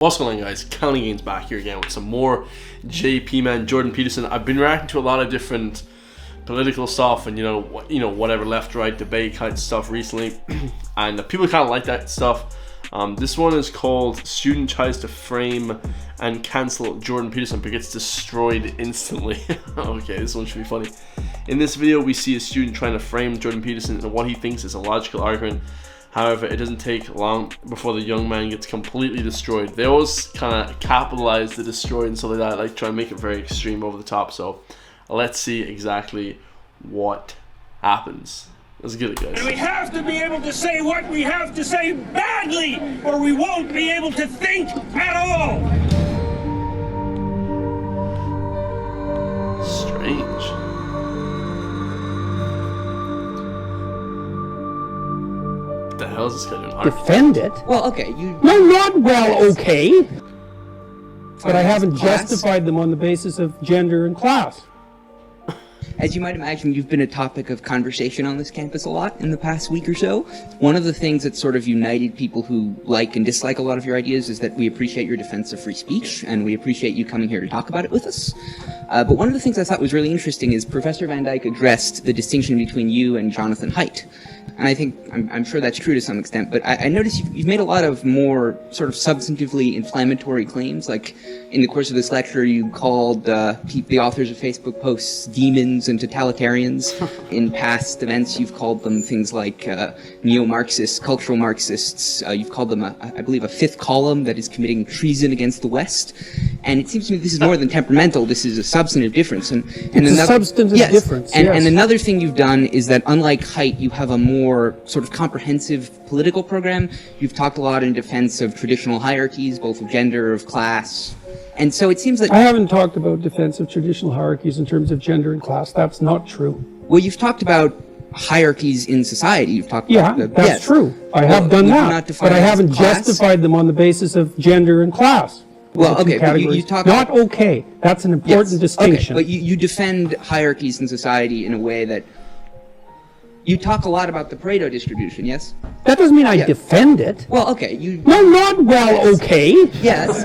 What's going on, guys? Counting Gains back here again with some more JP man, Jordan Peterson. I've been reacting to a lot of different political stuff and whatever left right debate kind of stuff recently, and people kind of like that stuff. This one is called "Student Tries to Frame and Cancel Jordan Peterson but Gets Destroyed Instantly." Okay, this one should be funny. In this video, we see a student trying to frame Jordan Peterson in what he thinks is a logical argument. However, it doesn't take long before the young man gets completely destroyed. They always kind of capitalize the destroyed and stuff like that, like try and make it very extreme, over the top. So let's see exactly what happens. Let's get it, guys. And we have to be able to say what we have to say badly, or we won't be able to think at all. Strange. What the hell is this guy doing? Defend it? Well, okay, you... No, not well, okay. But I haven't justified them on the basis of gender and class. As you might imagine, you've been a topic of conversation on this campus a lot in the past week or so. One of the things that sort of united people who like and dislike a lot of your ideas is that we appreciate your defense of free speech, and we appreciate you coming here to talk about it with us. But one of the things I thought was really interesting is Professor Van Dyke addressed the distinction between you and Jonathan Haidt. And I think, I'm sure that's true to some extent, but I noticed you've made a lot of more sort of substantively inflammatory claims. Like, in the course of this lecture, you called the authors of Facebook posts demons and totalitarians. In past events, you've called them things like neo-Marxists, cultural Marxists. You've called them, I believe, a fifth column that is committing treason against the West. And it seems to me this is more than temperamental. This is a substantive difference. And it's a substantive difference, and, yes. And another thing you've done is that, unlike Haidt, you have a more sort of comprehensive political program. You've talked a lot in defense of traditional hierarchies, both of gender, of class. And so it seems that... I haven't talked about defense of traditional hierarchies in terms of gender and class. That's not true. Well, you've talked about hierarchies in society. You've talked about... Yeah, that's true. I have done that. But I haven't justified them on the basis of gender and class. Well, okay, but you talk... Not okay. That's an important distinction. Okay, but you defend hierarchies in society in a way that... You talk a lot about the Pareto distribution, yes? That doesn't mean I defend it. Well, okay, you... No, not well, okay. Yes.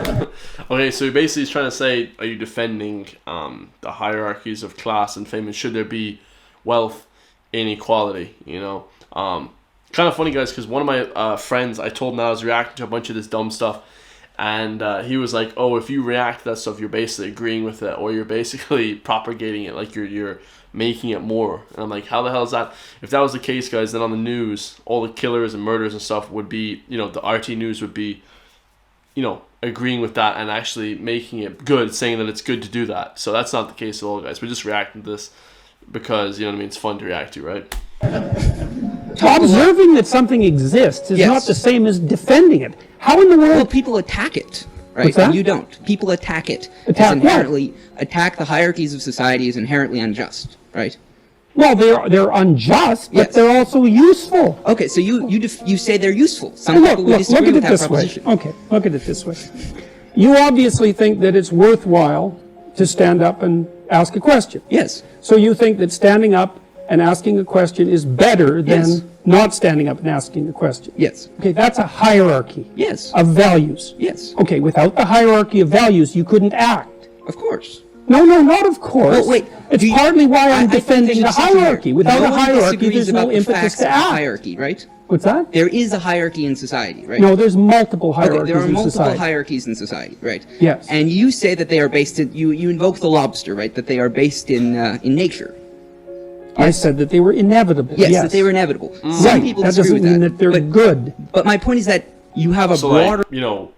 Okay, so basically he's trying to say, are you defending the hierarchies of class and fame, and should there be wealth inequality, Kind of funny, guys, because one of my friends, I told him that I was reacting to a bunch of this dumb stuff, and he was like, oh, if you react to that stuff, you're basically agreeing with it, or you're basically propagating it, like you're making it more. And I'm like, how the hell is that? If that was the case, guys, then on the news, all the killers and murders and stuff would be, the RT news would be, agreeing with that and actually making it good, saying that it's good to do that. So that's not the case at all, guys. We're just reacting to this because, it's fun to react to, right? Observing that something exists is not the same as defending it. How in the world... Well, people attack it, right? What's that? You don't. People attack it. Attack Attack the hierarchies of society is inherently unjust, right? Well, they're unjust, but they're also useful. Okay, so you say they're useful. Some Look, people would disagree look at with it that this way. proposition. Okay, look at it this way. You obviously think that it's worthwhile to stand up and ask a question. Yes. So you think that standing up and asking a question is better than not standing up and asking a question. Yes. Okay, that's a hierarchy. Yes. Of values. Yes. Okay, without the hierarchy of values, you couldn't act. Of course. No, not of course. Well, wait. It's partly why I'm defending the hierarchy. Without a hierarchy, there's no impetus to act. Hierarchy, right? What's that? There is a hierarchy in society, right? No, there's multiple hierarchies in society. Okay, there are multiple hierarchies in society, right? Yes. And you say that they are based in, you invoke the lobster, right? That they are based in nature. I said that they were inevitable. Yes, that they were inevitable. Some Right, people that disagree doesn't with mean that they're good. But my point is that you have a So broader... like,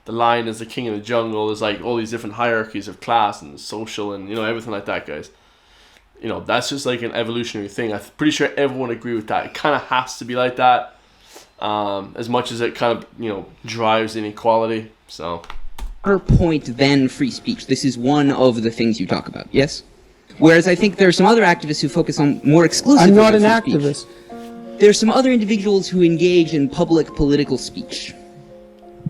the lion is the king of the jungle. There's like all these different hierarchies of class and social and everything like that, guys. That's just like an evolutionary thing. I'm pretty sure everyone agree with that. It kind of has to be like that, as much as it kind of drives inequality. So, point than free speech. This is one of the things you talk about. Yes. Whereas I think there are some other activists who focus on more exclusively. I'm not an free activist. Speech. There's some other individuals who engage in public political speech.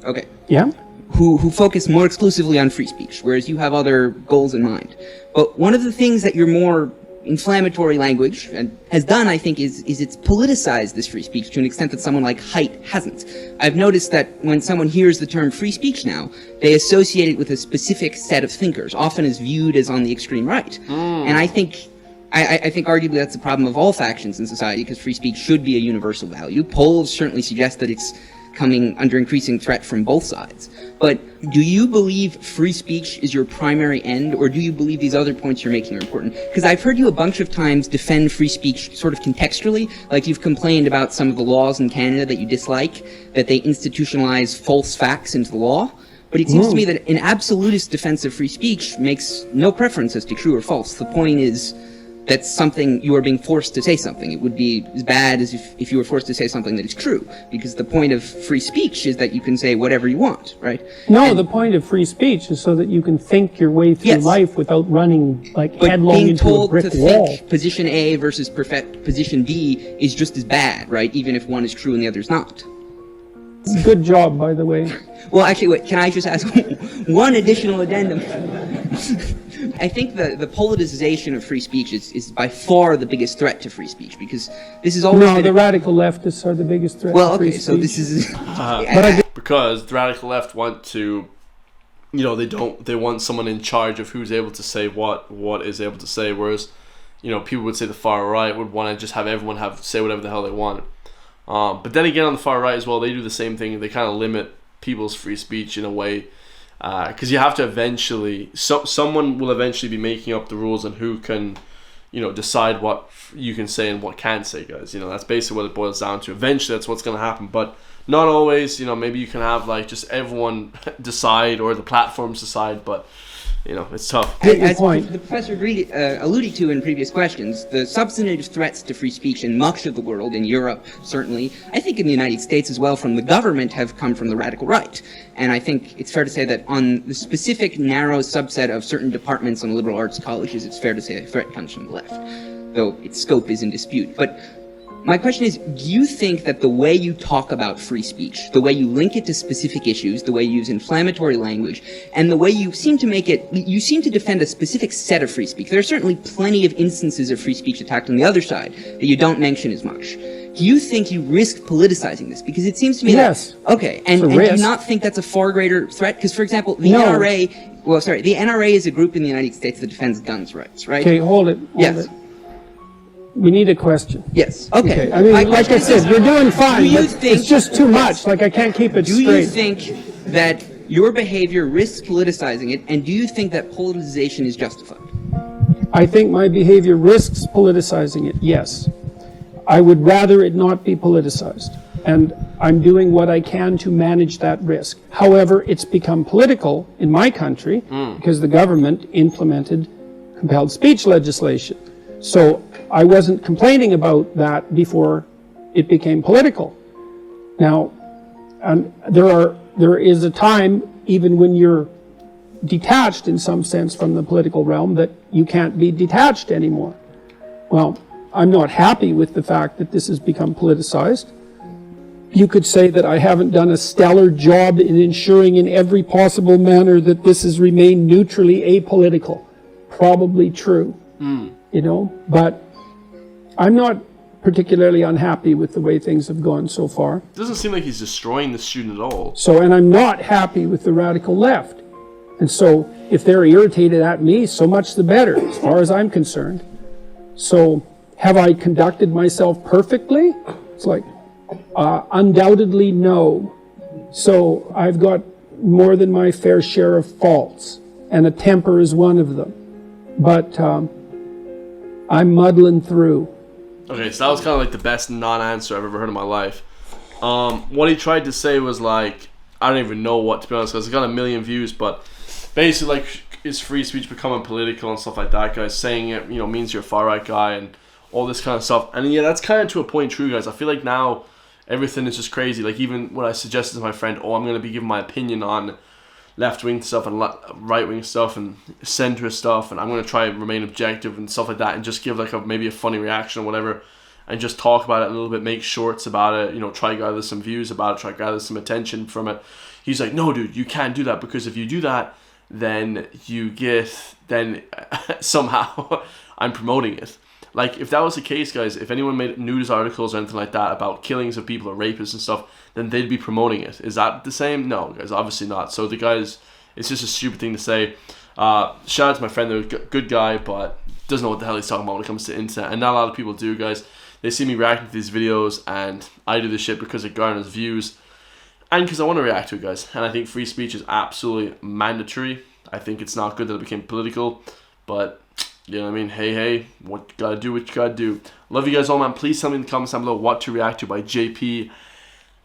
Okay. Yeah. Who focus more exclusively on free speech, whereas you have other goals in mind. But one of the things that you're more inflammatory language has done, I think, is it's politicized this free speech to an extent that someone like Haidt hasn't. I've noticed that when someone hears the term free speech now, they associate it with a specific set of thinkers, often as viewed as on the extreme right. And I think arguably that's the problem of all factions in society, because free speech should be a universal value. Polls certainly suggest that it's coming under increasing threat from both sides. But do you believe free speech is your primary end, or do you believe these other points you're making are important? Because I've heard you a bunch of times defend free speech sort of contextually, like you've complained about some of the laws in Canada that you dislike, that they institutionalize false facts into the law. But it seems to me that an absolutist defense of free speech makes no preference as to true or false. The point is that's something you are being forced to say something. It would be as bad as if you were forced to say something that is true, because the point of free speech is that you can say whatever you want, right? No, the point of free speech is so that you can think your way through life without running like headlong into a brick wall. Think position A versus position B is just as bad, right? Even if one is true and the other is not. Good job, by the way. Well, actually, wait, can I just ask one additional addendum? I think the politicization of free speech is by far the biggest threat to free speech, because this is always... No, the radical leftists are the biggest threat to free speech. So this is... Because the radical left want to, they want someone in charge of who's able to say what is able to say, whereas, people would say the far right would want to just have everyone say whatever the hell they want. But then again, on the far right as well, they do the same thing. They kind of limit people's free speech in a way, because you have to eventually, someone will eventually be making up the rules on who can, decide what you can say and what can't say, guys. That's basically what it boils down to. Eventually, that's what's going to happen, but not always. Maybe you can have like just everyone decide, or the platforms decide, but it's tough. As the professor alluded to in previous questions, the substantive threats to free speech in much of the world, in Europe certainly, I think in the United States as well, from the government have come from the radical right. And I think it's fair to say that on the specific narrow subset of certain departments on liberal arts colleges, it's fair to say the threat comes from the left, though its scope is in dispute. But my question is, do you think that the way you talk about free speech, the way you link it to specific issues, the way you use inflammatory language, and the way you seem to defend a specific set of free speech, there are certainly plenty of instances of free speech attacked on the other side that you don't mention as much. Do you think you risk politicizing this? Because it seems to me yes. Okay, and do you not think that's a far greater threat? Because, for example, the NRA is a group in the United States that defends guns rights, right? Okay, hold it. We need a question. Yes. Okay. I mean, like I said, you're doing fine, but it's just too much. Like, I can't keep it straight. Do you think that your behavior risks politicizing it, and do you think that politicization is justified? I think my behavior risks politicizing it, yes. I would rather it not be politicized, and I'm doing what I can to manage that risk. However, it's become political in my country because the government implemented compelled speech legislation. So I wasn't complaining about that before it became political. Now, there is a time, even when you're detached in some sense from the political realm, that you can't be detached anymore. Well, I'm not happy with the fact that this has become politicized. You could say that I haven't done a stellar job in ensuring in every possible manner that this has remained neutrally apolitical. Probably true. But I'm not particularly unhappy with the way things have gone so far. It doesn't seem like he's destroying the student at all. And I'm not happy with the radical left. And so if they're irritated at me, so much the better, as far as I'm concerned. So have I conducted myself perfectly? It's like, undoubtedly no. So I've got more than my fair share of faults, and a temper is one of them. But I'm muddling through. Okay, so that was kind of like the best non-answer I've ever heard in my life. What he tried to say was like, I don't even know what, to be honest, because it's got 1 million views, but basically like, is free speech becoming political and stuff like that, guys? Saying it, means you're a far-right guy and all this kind of stuff. And yeah, that's kind of to a point true, guys. I feel like now everything is just crazy. Like even when I suggested to my friend, I'm going to be giving my opinion on left-wing stuff and right-wing stuff and centrist stuff, and I'm going to try and remain objective and stuff like that, and just give like maybe a funny reaction or whatever, and just talk about it a little bit, make shorts about it, try to gather some views about it, try to gather some attention from it. He's like, no, dude, you can't do that, because if you do that, then somehow I'm promoting it. Like, if that was the case, guys, if anyone made news articles or anything like that about killings of people or rapists and stuff, then they'd be promoting it. Is that the same? No, guys, obviously not. So the guys, it's just a stupid thing to say. Shout out to my friend, they're a good guy, but doesn't know what the hell he's talking about when it comes to internet. And not a lot of people do, guys. They see me reacting to these videos, and I do this shit because it garners views. And because I want to react to it, guys. And I think free speech is absolutely mandatory. I think it's not good that it became political. But, you know what I mean? Hey, what you gotta do, what you gotta do. Love you guys all, man. Please tell me in the comments down below what to react to by JP.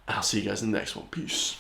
And I'll see you guys in the next one. Peace.